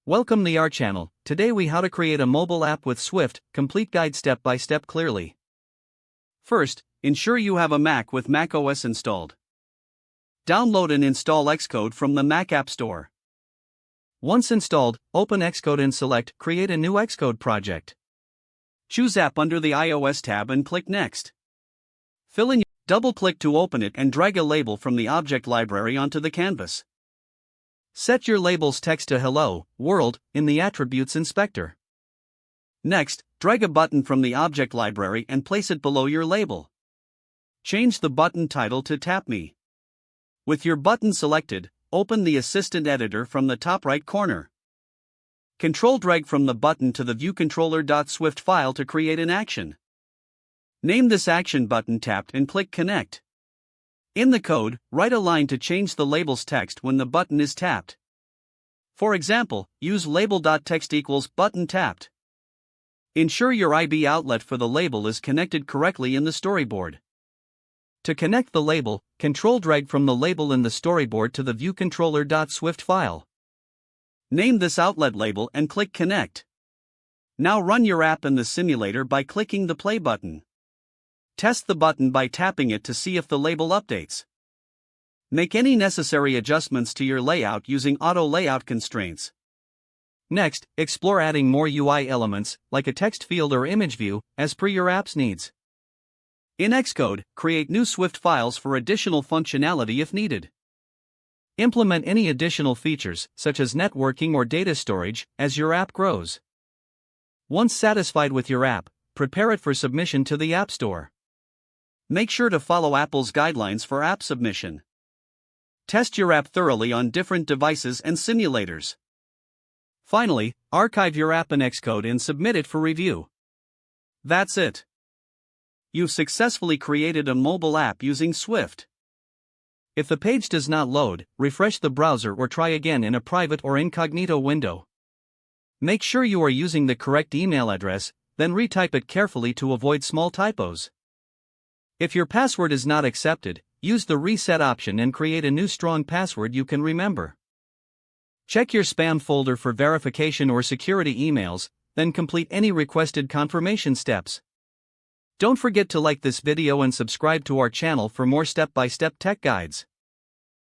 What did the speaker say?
Welcome to our channel. Today we how to create a mobile app with Swift, complete guide step by step clearly. First, ensure you have a Mac with macOS installed. Download and install Xcode from the Mac App Store. Once installed, open Xcode and select Create a new Xcode project. Choose App under the iOS tab and click Next. Double-click to open it and drag a label from the object library onto the canvas. Set your label's text to Hello, World in the Attributes Inspector. Next, drag a button from the object library and place it below your label. Change the button title to Tap Me. With your button selected, open the Assistant Editor from the top right corner. Control-drag from the button to the ViewController.Swift file to create an action. Name this action button tapped and click Connect. In the code, write a line to change the label's text when the button is tapped. For example, use label.text equals button tapped. Ensure your IB outlet for the label is connected correctly in the storyboard. To connect the label, control-drag from the label in the storyboard to the ViewController.Swift file. Name this outlet label and click Connect. Now run your app in the simulator by clicking the play button. Test the button by tapping it to see if the label updates. Make any necessary adjustments to your layout using auto layout constraints. Next, explore adding more UI elements, like a text field or image view, as per your app's needs. In Xcode, create new Swift files for additional functionality if needed. Implement any additional features, such as networking or data storage, as your app grows. Once satisfied with your app, prepare it for submission to the App Store. Make sure to follow Apple's guidelines for app submission. Test your app thoroughly on different devices and simulators. Finally, archive your app in Xcode and submit it for review. That's it. You've successfully created a mobile app using Swift. If the page does not load, refresh the browser or try again in a private or incognito window. Make sure you are using the correct email address, then retype it carefully to avoid small typos. If your password is not accepted, use the reset option and create a new strong password you can remember. Check your spam folder for verification or security emails, then complete any requested confirmation steps. Don't forget to like this video and subscribe to our channel for more step-by-step tech guides.